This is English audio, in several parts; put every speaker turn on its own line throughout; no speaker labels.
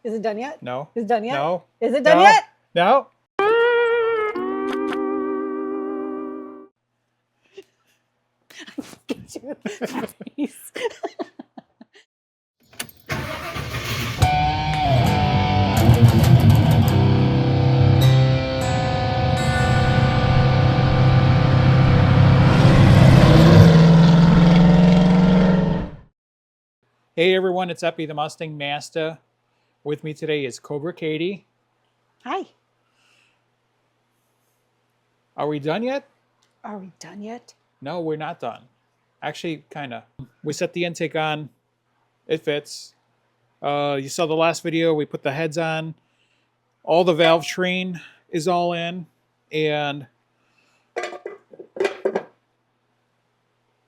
Is it done yet?
No.
Is it done yet?
No.
Is it done yet?
No.
Get you in the face.
Hey everyone, it's Epi the Mustang Master. With me today is Cobra Katie.
Hi.
Are we done yet?
Are we done yet?
No, we're not done. Actually, kind of. We set the intake on. It fits. You saw the last video. We put the heads on. All the valve train is all in. And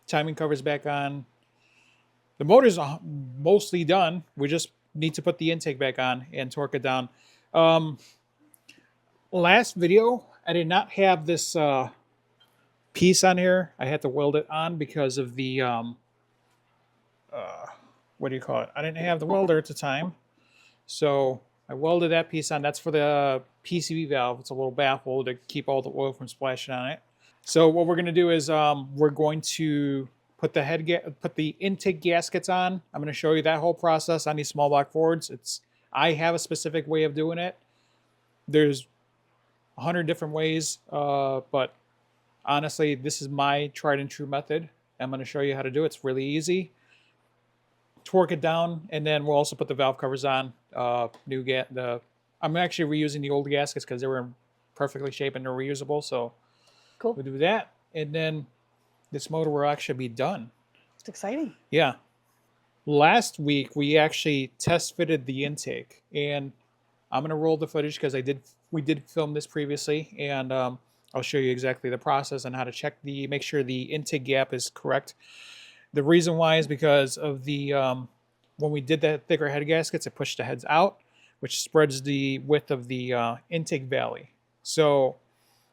timing cover's back on. The motor's mostly done. We just need to put the intake back on and torque it down. Last video, I did not have this piece on here. I had to weld it on because of the, what do you call it? I didn't have the welder at the time. So I welded that piece on. That's for the PCV valve. It's a little baffle to keep all the oil from splashing on it. So what we're going to do is we're going to put the intake gaskets on. I'm going to show you that whole process on these small block Fords. I have a specific way of doing it. There's 100 different ways, but honestly, this is my tried and true method. I'm going to show you how to do it. It's really easy. Torque it down, and then we'll also put the valve covers on. I'm actually reusing the old gaskets because they were in perfectly shape and they're reusable. So
cool.
We'll do that, and then this motor will actually be done.
It's exciting.
Yeah. Last week we actually test fitted the intake, and I'm gonna roll the footage because we did film this previously, and I'll show you exactly the process and how to check make sure the intake gap is correct. The reason why is because of the when we did the thicker head gaskets, it pushed the heads out, which spreads the width of the intake valley. So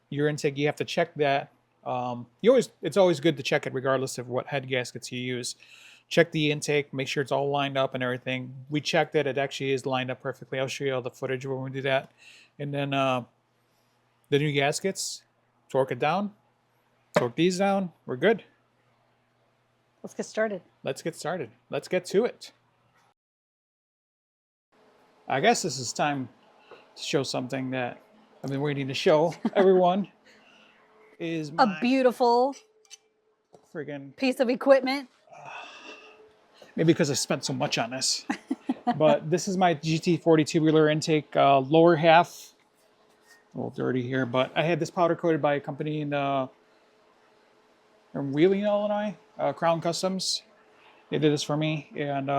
your intake, you have to check that. It's always good to check it regardless of what head gaskets you use. Check the intake, make sure it's all lined up and everything. We checked that it actually is lined up perfectly. I'll show you all the footage when we do that. And then the new gaskets, torque it down, torque these down. We're good.
Let's get started.
Let's get started. Let's get to it. I guess this is time to show something that I've been waiting to show everyone. Is
a beautiful
friggin'
piece of equipment.
Maybe because I spent so much on this. But this is my GT40 tubular intake, lower half. A little dirty here, but I had this powder coated by a company in Wheeling, Illinois, Crown Customs. They did this for me, and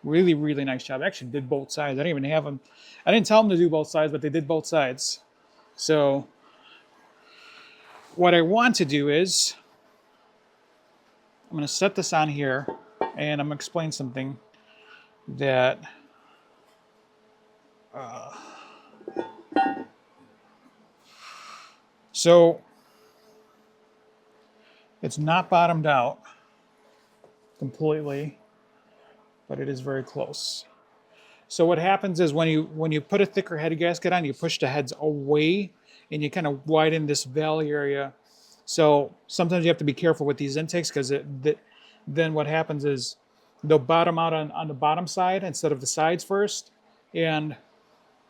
really, really nice job. I actually did both sides. I didn't even have them. I didn't tell them to do both sides, but they did both sides. So what I want to do is I'm going to set this on here, and I'm going to explain something that so it's not bottomed out completely, but it is very close. So what happens is when you put a thicker head gasket on, you push the heads away and you kind of widen this valley area. So sometimes you have to be careful with these intakes because then what happens is they'll bottom out on the bottom side instead of the sides first, and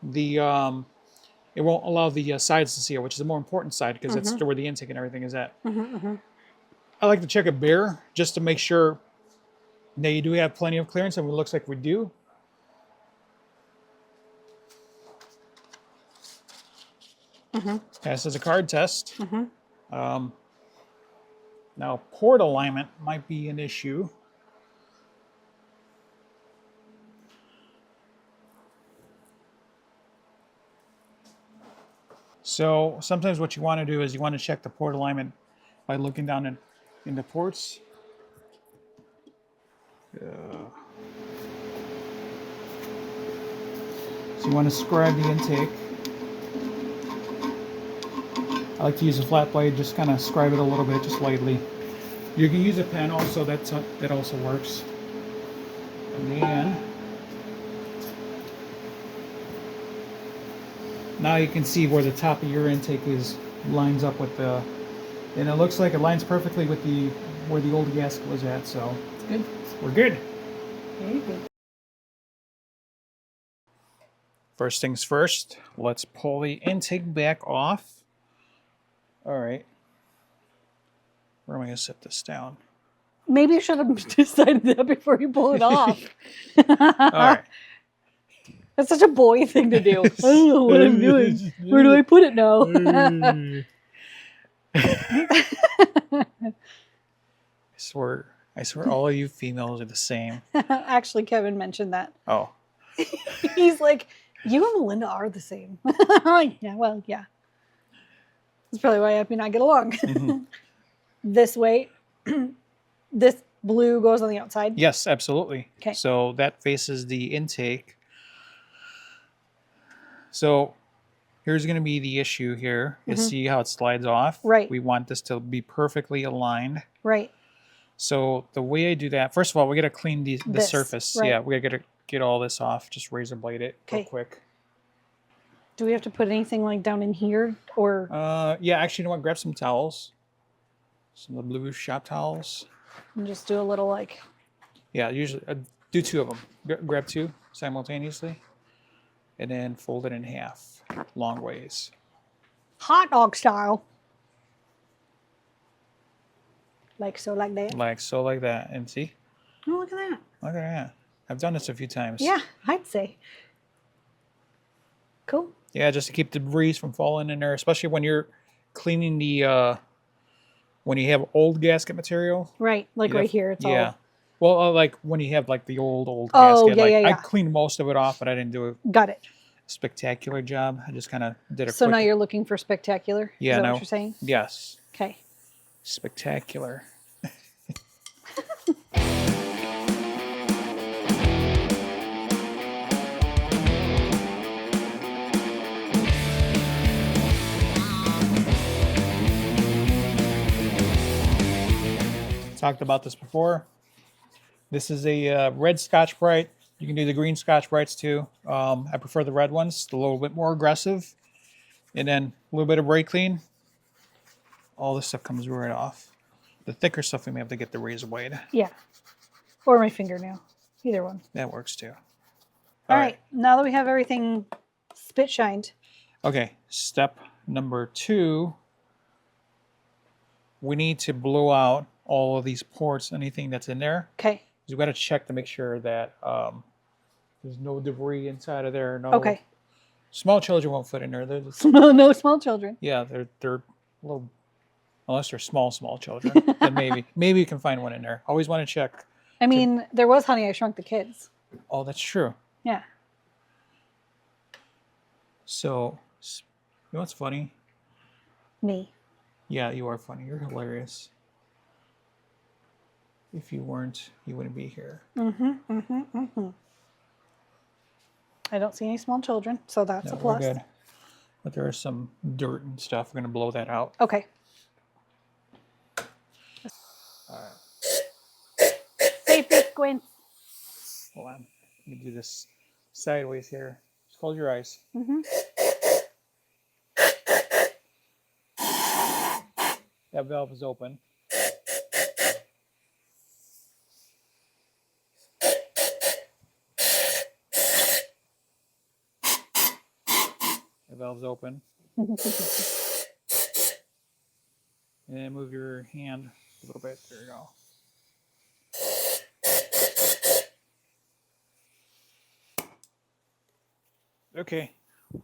it won't allow the sides to seal, which is the more important side because that's where the intake and everything is at. I like to check it bare just to make sure that you do have plenty of clearance, and it looks like we do. Passes a card test. Now, port alignment might be an issue. So sometimes what you want to do is you want to check the port alignment by looking down in the ports. So you want to scribe the intake. I like to use a flat blade, just kind of scribe it a little bit, just lightly. You can use a pen also, that also works. And then Now you can see where the top of your intake lines up with the, and it looks like it lines perfectly with where the old gasket was at. So it's good. We're good.
Very good.
First things first, let's pull the intake back off. All right. Where am I going to set this down?
Maybe you should have decided that before you pull it off.
All right.
That's such a boy thing to do. I don't know what I'm doing. Where do I put it now?
I swear all of you females are the same.
Actually, Kevin mentioned that.
Oh.
He's like, you and Melinda are the same. I'm like, yeah, well, yeah. That's probably why Epi and I get along.
Mm-hmm.
This way, this blue goes on the outside?
Yes, absolutely.
Okay.
So that faces the intake. So here's going to be the issue here. You see how it slides off?
Right.
We want this to be perfectly aligned.
Right.
So the way I do that, first of all, we got to clean the surface.
Right.
Yeah, we got to get all this off. Just razor blade it real quick.
Do we have to put anything like down in here or?
Yeah, actually, you know what? Grab some towels. Some of the blue shop towels.
And just do a little like.
Yeah, usually do 2 of them. Grab 2 simultaneously. And then fold it in half, long ways.
Hot dog style. Like so, like that.
Like so, like that. And see?
Oh, look at that.
Look at that. I've done this a few times.
Yeah, I'd say. Cool.
Yeah, just to keep debris from falling in there, especially when you're cleaning the, when you have old gasket material.
Right, like right here. It's
yeah.
all.
Well, like when you have like the old
Oh,
gasket.
yeah,
like,
yeah.
I cleaned most of it off, but I didn't do a
Got it.
spectacular job. I just kind of did a
So
quick...
now you're looking for spectacular?
Yeah,
Is that
now,
what you're saying?
Yes.
Okay.
Spectacular. Talked about this before. This is a red Scotch-Brite. You can do the green Scotch-Brites too. I prefer the red ones, a little bit more aggressive. And then a little bit of brake clean. All this stuff comes right off. The thicker stuff we may have to get the razor blade.
Yeah. Or my fingernail. Either one.
That works too.
All right. Now that we have everything spit shined.
Okay. Step number 2. We need to blow out all of these ports, anything that's in there.
Okay.
We've got to check to make sure that there's no debris inside of there. No.
Okay.
Small children won't fit in there. They're just,
no small children.
yeah, they're a little, unless they're small children. Then maybe you can find one in there. Always want to check.
I mean, there was Honey, I Shrunk the Kids.
Oh, that's true.
Yeah.
So, you know what's funny?
Me.
Yeah, you are funny. You're hilarious. If you weren't, you wouldn't be here.
I don't see any small children, so that's a plus.
We're good. But there is some dirt and stuff. We're going to blow that out.
Okay.
All right.
Safety squints.
Hold on. Let me do this sideways here. Just close your eyes. That valve is open. The valve's open. And then move your hand a little bit. There you go. Okay.
All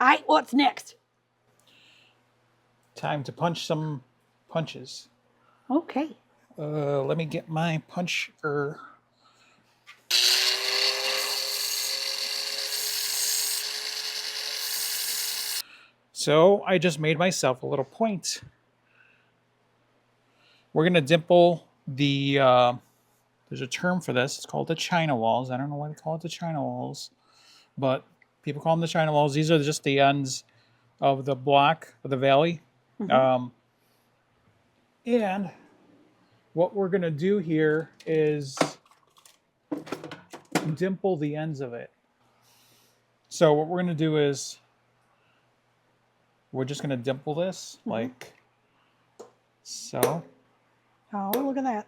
right, what's next?
Time to punch some punches.
Okay.
Let me get my puncher. So I just made myself a little point. We're going to dimple the, there's a term for this. It's called the China walls. I don't know why they call it the China walls, but people call them the China walls. These are just the ends of the block of the valley. And what we're going to do here is dimple the ends of it. So what we're going to do is we're just going to dimple this like so.
Oh, look at that.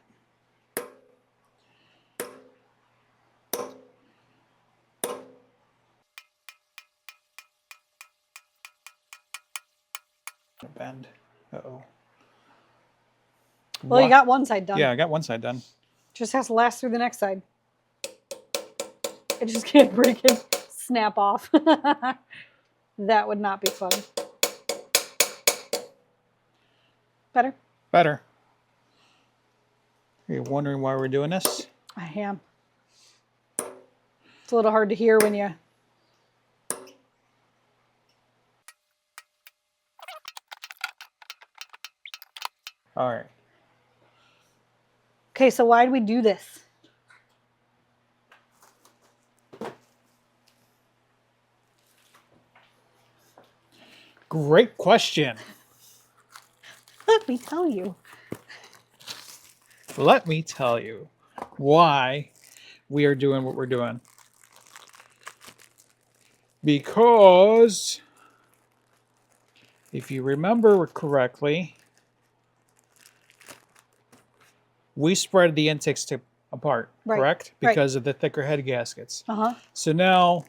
Bend. Uh-oh.
Well, you got one side done.
Yeah, I got one side done.
Just has to last through the next side. It just can't break and snap off. That would not be fun. Better?
Better. Are you wondering why we're doing this?
I am. It's a little hard to hear when you...
All right.
Okay, so why do we do this?
Great question.
Let me tell you.
Let me tell you why we are doing what we're doing. Because if you remember correctly, we spread the intakes apart, correct? Because of the thicker head gaskets.
Uh-huh.
So now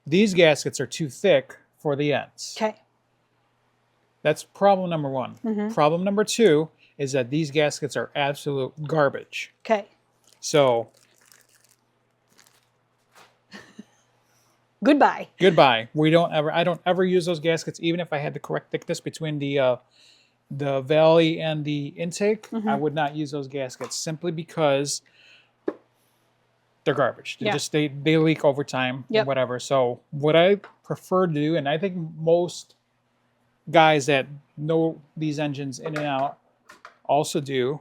these gaskets are too thick for the ends.
Okay.
That's problem number one. Problem number two is that these gaskets are absolute garbage.
Okay.
So
goodbye.
Goodbye. I don't ever use those gaskets, even if I had the correct thickness between the valley and the intake. I would not use those gaskets simply because they're garbage. They leak over time, whatever. So what I prefer to do, and I think most guys that know these engines in and out also do,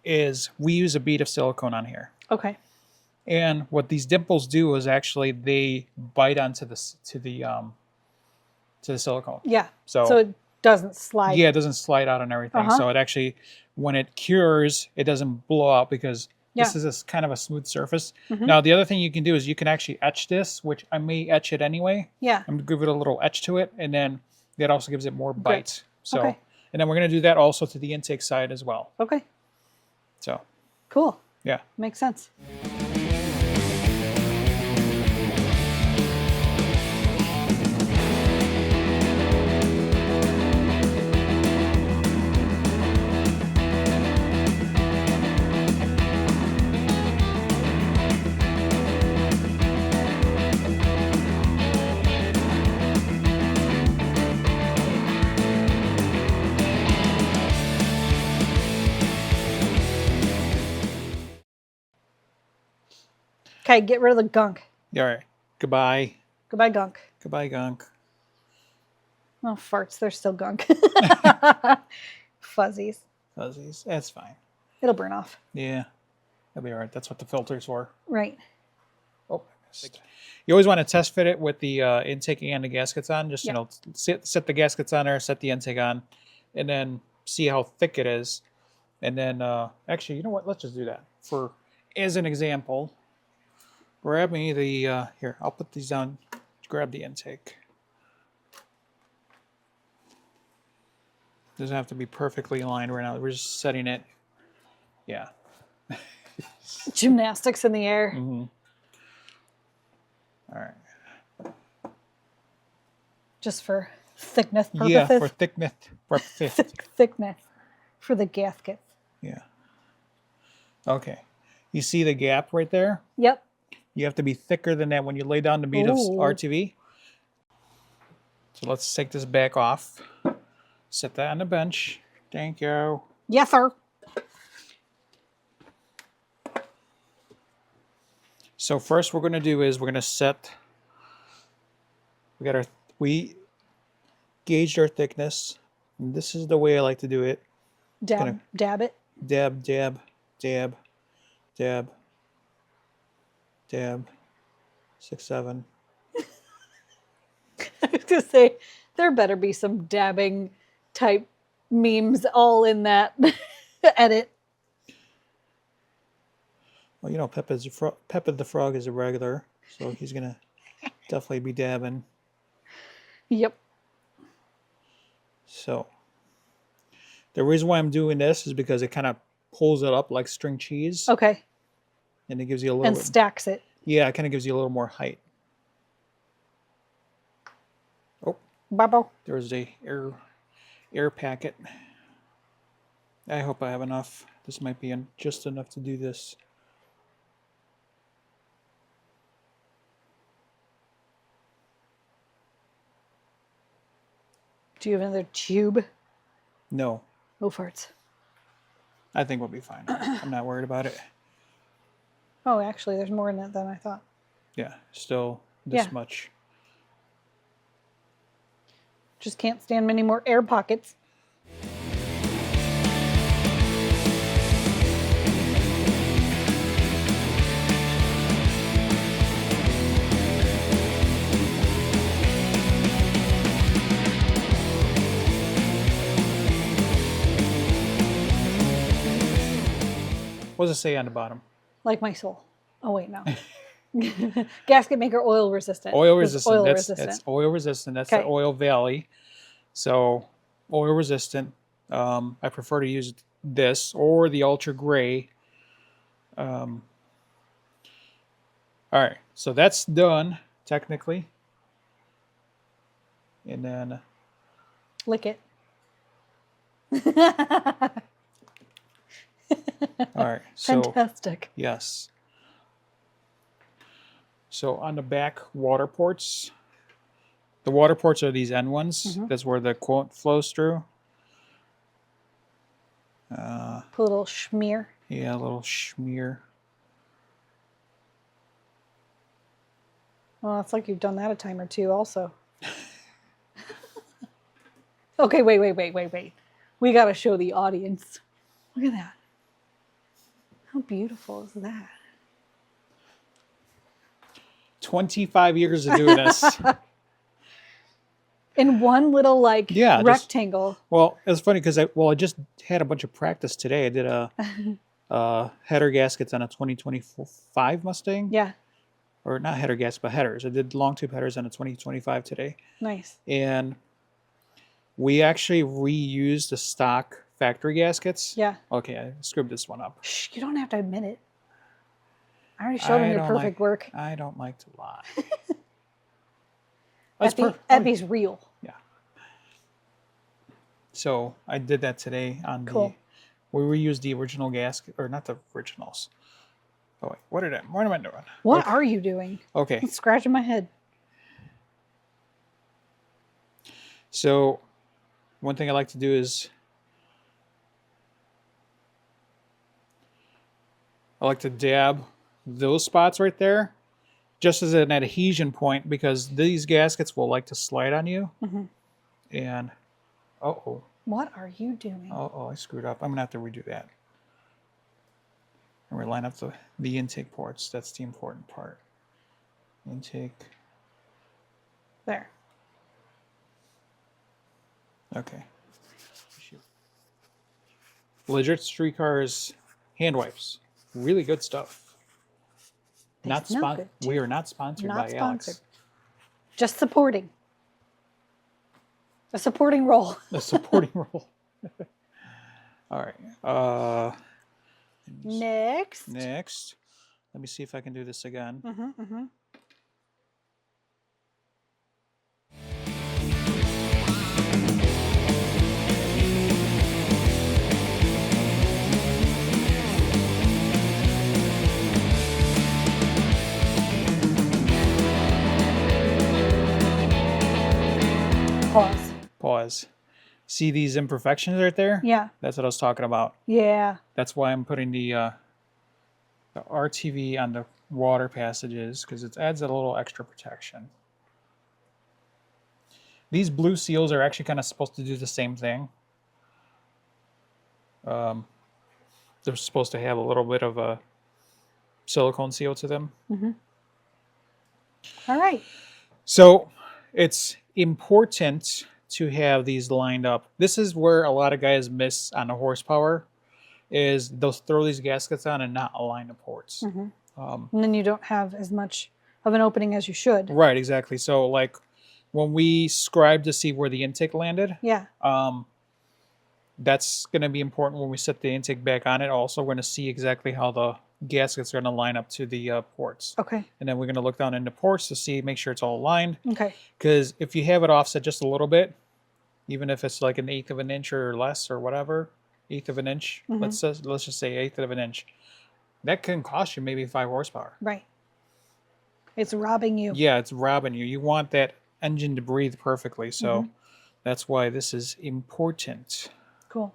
is we use a bead of silicone on here.
Okay.
And what these dimples do is actually they bite onto the silicone.
Yeah.
So
it doesn't slide.
Yeah, it doesn't slide out and everything. So it actually, when it cures, it doesn't blow out because this is kind of a smooth surface. Now, the other thing you can do is you can actually etch this, which I may etch it anyway.
Yeah.
I'm going to give it a little etch to it, and then that also gives it more bite. So,
Okay.
And then we're going to do that also to the intake side as well.
Okay.
So.
Cool.
Yeah.
Makes sense. Okay, get rid of the gunk.
All right. Goodbye.
Goodbye, gunk.
Goodbye, gunk.
Oh, farts. They're still gunk. Fuzzies.
Fuzzies. That's fine.
It'll burn off.
Yeah. That'll be all right. That's what the filter's for.
Right.
Oh, you always want to test fit it with the intake and the gaskets on. Just, you know, set the gaskets on there, set the intake on, and then see how thick it is. And then, actually, you know what? Let's just do that. As an example, grab me the, here, I'll put these down. Grab the intake. Doesn't have to be perfectly aligned right now. We're just setting it. Yeah.
Gymnastics in the air.
All right.
Just for thickness purposes.
Yeah, for thickness purposes.
Thickness for the gaskets.
Yeah. Okay. You see the gap right there?
Yep.
You have to be thicker than that when you lay down the bead of RTV. So let's take this back off. Set that on the bench. Thank you.
Yes, sir.
So first we're going to do is we're going to set, we gauged our thickness. And this is the way I like to do it.
Dab it.
Dab, dab, dab, dab, dab, 6, 7.
I was going to say, there better be some dabbing type memes all in that edit.
Well, you know, Peppa the Frog is a regular, so he's going to definitely be dabbing.
Yep.
So the reason why I'm doing this is because it kind of pulls it up like string cheese.
Okay.
And it gives you a little
And
bit,
stacks it.
yeah, it kind of gives you a little more height. Oh,
Bubble.
there's a air packet. I hope I have enough. This might be just enough to do this.
Do you have another tube?
No,
Oh, farts.
I think we'll be fine. I'm not worried about it.
Oh, actually, there's more in it than I thought.
Yeah, still this
Yeah.
much.
Just can't stand many more air pockets.
What does it say on the bottom?
Like my soul. Oh, wait, no. Gasket maker oil resistant.
Oil
It's
resistant.
Oil
That's
resistant.
oil resistant. That's the
Okay.
oil valley. So oil resistant. I prefer to use this or the ultra gray. All right, so that's done technically. And then
Lick it.
all right, so
Fantastic.
yes. So on the back water ports, the water ports are these end ones.
Mhm.
That's where the coolant flows through.
Put a little schmear.
Yeah, a little schmear.
Well, it's like you've done that a time or two also. Okay, wait. We got to show the audience. Look at that. How beautiful is that?
25 years of doing this.
In one little like
Yeah, just-
rectangle.
Well, it's funny because I just had a bunch of practice today. I did a header gaskets on a 2025 Mustang.
Yeah,
Or not header gaskets, but headers. I did long tube headers on a 2025 today.
nice.
And we actually reused the stock factory gaskets.
Yeah.
Okay, I screwed this one up.
Shh, you don't have to admit it. I already showed him your perfect work.
I don't like to lie. That's perfect.
Epi's real.
Yeah. So I did that today on
Cool.
we reused the original gasket, or not the originals. Oh wait, what am I doing?
What
Okay.
are you doing?
Okay,
I'm scratching my head.
so one thing I like to do is I like to dab those spots right there just as an adhesion point, because these gaskets will like to slide on you.
Mhm.
And
What are you doing?
I screwed up. I'm gonna have to redo that. And we line up the intake ports. That's the important part. Intake.
There.
Okay. Legit Streetcars hand wipes. Really good stuff.
They
Not
smell
sponsored.
good, too.
We are not sponsored
Not
by
sponsored.
Alex.
Just supporting. A supporting role.
A supporting role. All right.
Next.
Next. Let me see if I can do this again.
Mm-hmm.
Pause. See these imperfections right there?
Yeah.
That's what I was talking about.
Yeah.
That's why I'm putting the RTV on the water passages, because it adds a little extra protection. These blue seals are actually kind of supposed to do the same thing. They're supposed to have a little bit of a silicone seal to them.
Mm-hmm. All right.
So it's important to have these lined up. This is where a lot of guys miss on the horsepower, is they'll throw these gaskets on and not align the ports.
Mm-hmm. And then you don't have as much of an opening as you should.
Right, exactly. So like when we scribe to see where the intake landed,
Yeah.
that's going to be important when we set the intake back on it. Also, we're going to see exactly how the gaskets are going to line up to the ports.
Okay.
And then we're going to look down into ports to see, make sure it's all aligned.
Okay.
Because if you have it offset just a little bit, even if it's like 1/8 of an inch or less or whatever, 1/8 of an inch, let's just say 1/8 of an inch, that can cost you maybe 5 horsepower.
Right. It's robbing you.
Yeah, it's robbing you. You want that engine to breathe perfectly. So that's why this is important.
Cool.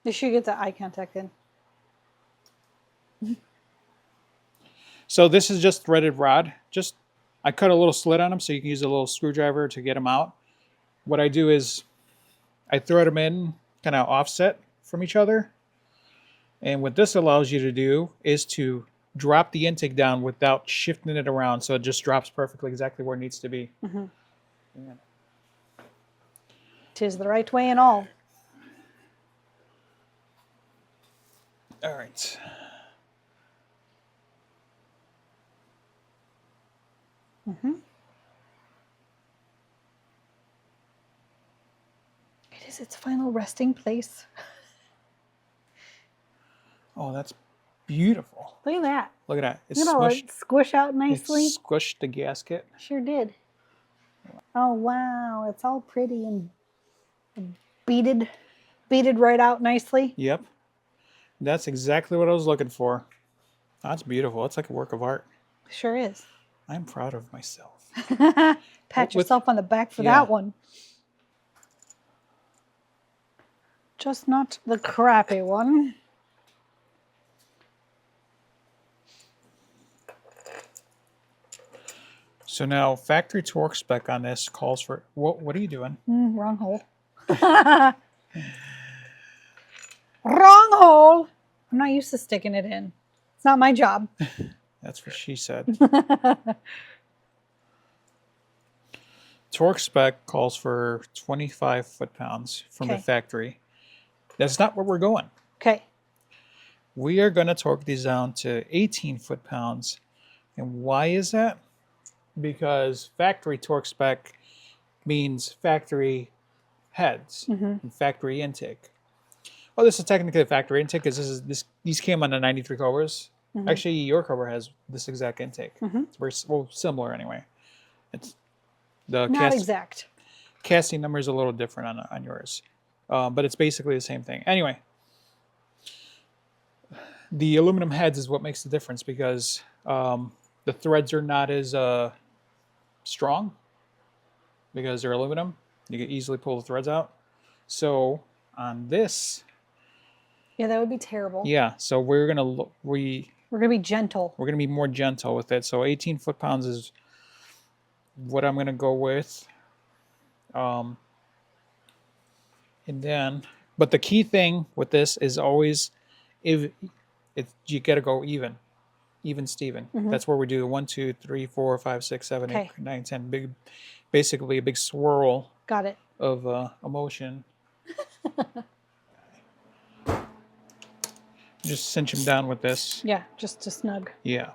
You should get the eye contact in.
So this is just threaded rod. I cut a little slit on them so you can use a little screwdriver to get them out. What I do is I thread them in kind of offset from each other. And what this allows you to do is to drop the intake down without shifting it around, so it just drops perfectly exactly where it needs to be. Yeah.
'Tis the right way and all.
All right.
It is its final resting place.
Oh, that's beautiful.
Look at that.
Look at that. It's
Look at all
squished.
it squish out nicely.
It squished the gasket.
Sure did. Oh wow, it's all pretty and beaded right out nicely.
Yep. That's exactly what I was looking for. That's beautiful. It's like a work of art.
Sure is.
I'm proud of myself.
Pat yourself on the back for that one. Just not the crappy one.
So now factory torque spec on this calls for, what are you doing?
Wrong hole. Wrong hole. I'm not used to sticking it in. It's not my job.
That's what she said. Torque spec calls for 25 foot-pounds from the factory. That's not where we're going.
Okay.
We are going to torque these down to 18 foot-pounds. And why is that? Because factory torque spec means factory heads and factory intake. Well, this is technically a factory intake because these came on the 93 Cobras. Actually, your Cobra has this exact intake. It's very similar anyway. It's the
not exact.
Casting number is a little different on yours, but it's basically the same thing. Anyway, the aluminum heads is what makes the difference because the threads are not as strong because they're aluminum. You can easily pull the threads out. So on this,
yeah, that would be terrible.
Yeah, so we're gonna
we're gonna be gentle.
We're gonna be more gentle with it. So 18 foot-pounds is what I'm gonna go with. And then, but the key thing with this is always, if you gotta go even Steven. That's where we do the 1, 2, 3, 4, 5, 6, 7, 8, 9, 10. Basically a big swirl.
Got it.
Of emotion. Just cinch him down with this.
Yeah, just to snug.
Yeah.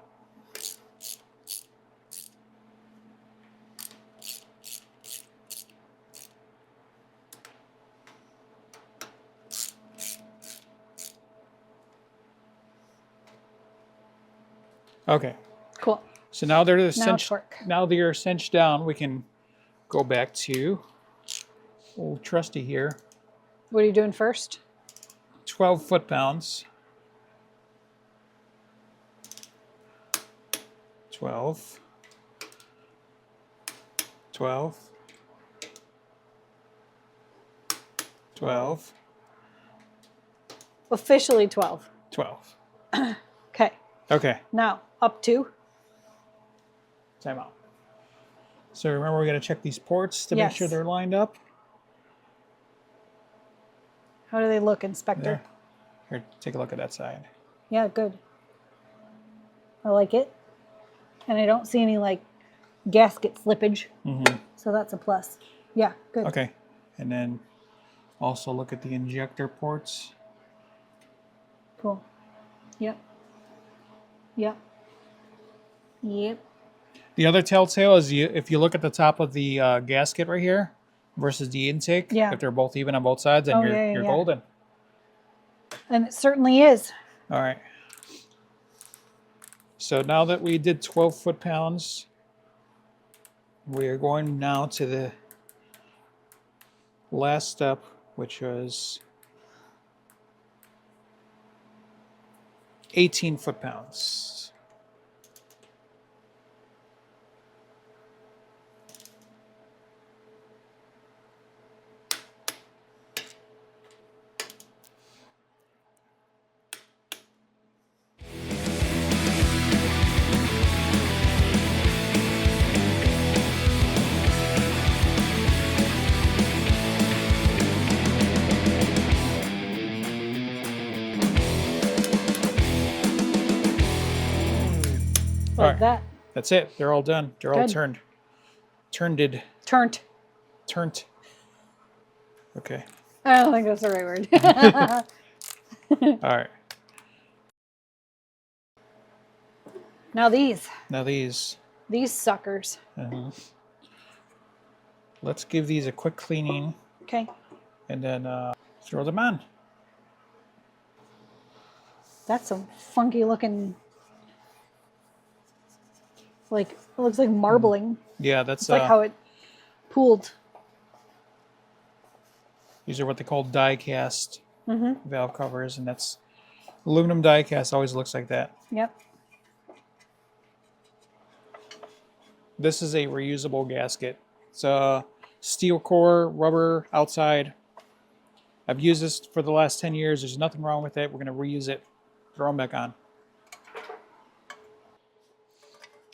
Okay.
Cool.
So now they're
cinched.
Now they're cinched down. We can go back to old trusty here.
What are you doing first?
12 foot-pounds. 12. 12. 12.
Officially 12.
12.
Okay.
Okay.
Now, up to?
Time out. So remember, we're going to check these ports to make sure they're lined up.
How do they look, Inspector?
There. Here, take a look at that side.
Yeah, good. I like it. And I don't see any like gasket slippage.
Mm-hmm.
So that's a plus. Yeah, good.
Okay. And then also look at the injector ports.
Cool. Yep. Yep. Yep.
The other telltale is if you look at the top of the gasket right here versus the intake,
Yeah.
if they're both even on both sides, then you're golden.
And it certainly is.
All right. So now that we did 12 foot-pounds, we're going now to the last step, which was 18 foot-pounds.
Like that.
That's it. They're all done. They're all turned.
Turned.
Turned. Okay.
I don't think that's the right word.
All right.
Now these.
These
suckers.
Let's give these a quick cleaning.
Okay.
And then throw them on.
That's some funky looking. Like, it looks like marbling.
Yeah, that's
it's like how it pooled.
These are what they call die cast valve covers, and that's aluminum die cast always looks like that.
Yep.
This is a reusable gasket. It's a steel core, rubber outside. I've used this for the last 10 years. There's nothing wrong with it. We're going to reuse it, throw them back on.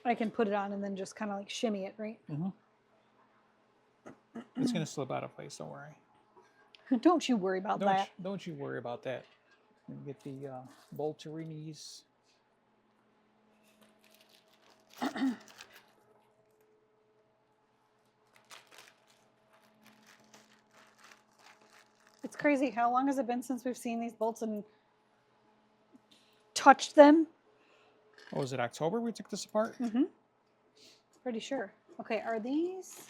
I can put it on and then just kind of like shimmy it, right?
It's going to slip out of place, don't worry.
Don't you worry about that.
Don't you worry about that. Get the bolterinis.
It's crazy. How long has it been since we've seen these bolts and touched them?
Oh, was it October we took this apart?
Pretty sure. Okay, are these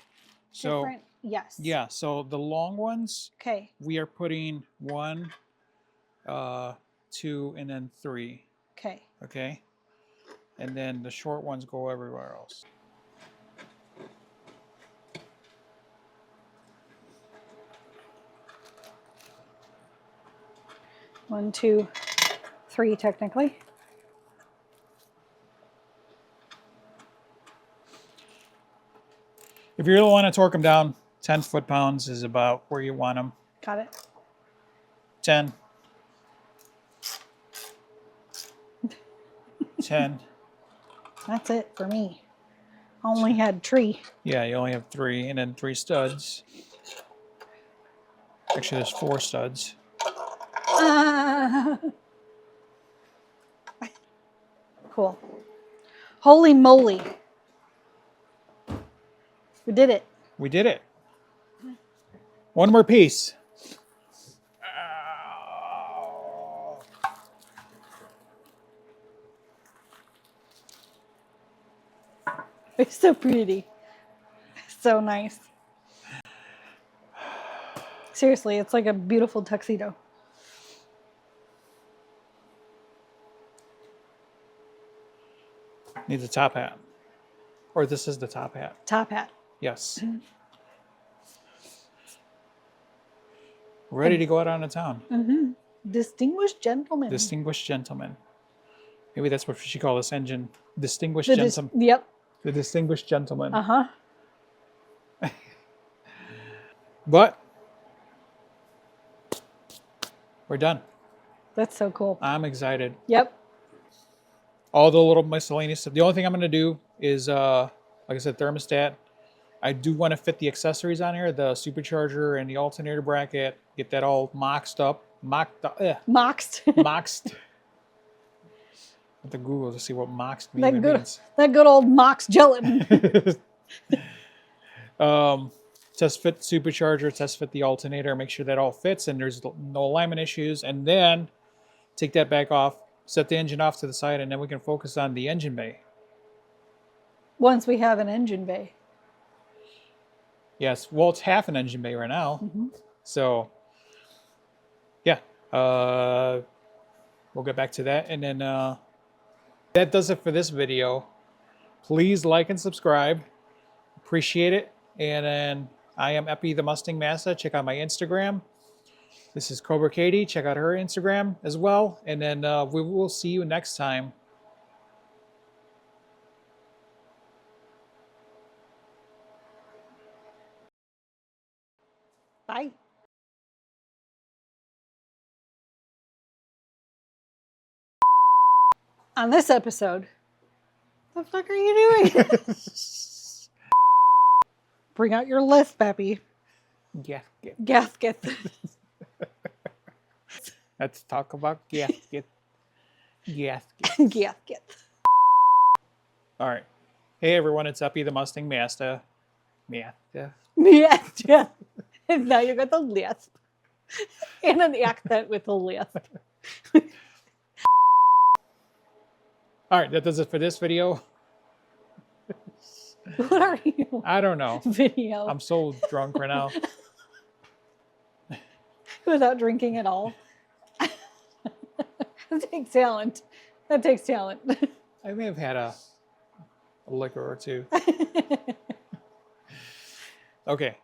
different?
Yes.
Yeah, so the long ones,
okay,
we are putting 1, 2, and then 3.
Okay.
Okay? And then the short ones go everywhere else.
One, 2, 3 technically.
If you really want to torque them down, 10 foot-pounds is about where you want them.
Got it.
10. 10.
That's it for me. I only had 3.
Yeah, you only have 3, and then 3 studs. Actually, there's 4 studs.
Cool. Holy moly. We did it.
We did it. One more piece.
It's so pretty. So nice. Seriously, it's like a beautiful tuxedo.
Needs a top hat. Or this is the top hat.
Top hat.
Yes. Ready to go out on the town.
Distinguished gentleman.
Distinguished gentleman. Maybe that's what she called this engine. Distinguished gentleman.
Yep.
The distinguished gentleman.
Uh-huh.
But we're done.
That's so cool.
I'm excited.
Yep.
All the little miscellaneous stuff. The only thing I'm going to do is, like I said, thermostat, I do want to fit the accessories on here, the supercharger and the alternator bracket, get that all moxed up.
Moxed.
Moxed. With the Google to see what moxed
that
means.
good old mox gelatin.
Test fit supercharger, test fit the alternator, make sure that all fits and there's no alignment issues, and then take that back off, set the engine off to the side, and then we can focus on the engine bay.
Once we have an engine bay.
Yes, well, it's half an engine bay right now.
Mm-hmm.
So, yeah, we'll get back to that. And then that does it for this video. Please like and subscribe. Appreciate it. And then I am Epi the Mustang Master. Check out my Instagram. This is Cobra Katie. Check out her Instagram as well. And then we will see you next time.
Bye. On this episode, what the fuck are you doing? Bring out your lisp, Epi.
Gasket.
Gasket.
Let's talk about gasket. Gasket.
Gasket.
All right. Hey everyone, it's Epi the Mustang Master.
Yeah. Now you got the lisp. And an accent with a lisp.
All right, that does it for this video.
What are you?
I don't know.
Video.
I'm so drunk right now.
Without drinking at all. That takes talent. That takes talent.
I may have had a liquor or two. Okay.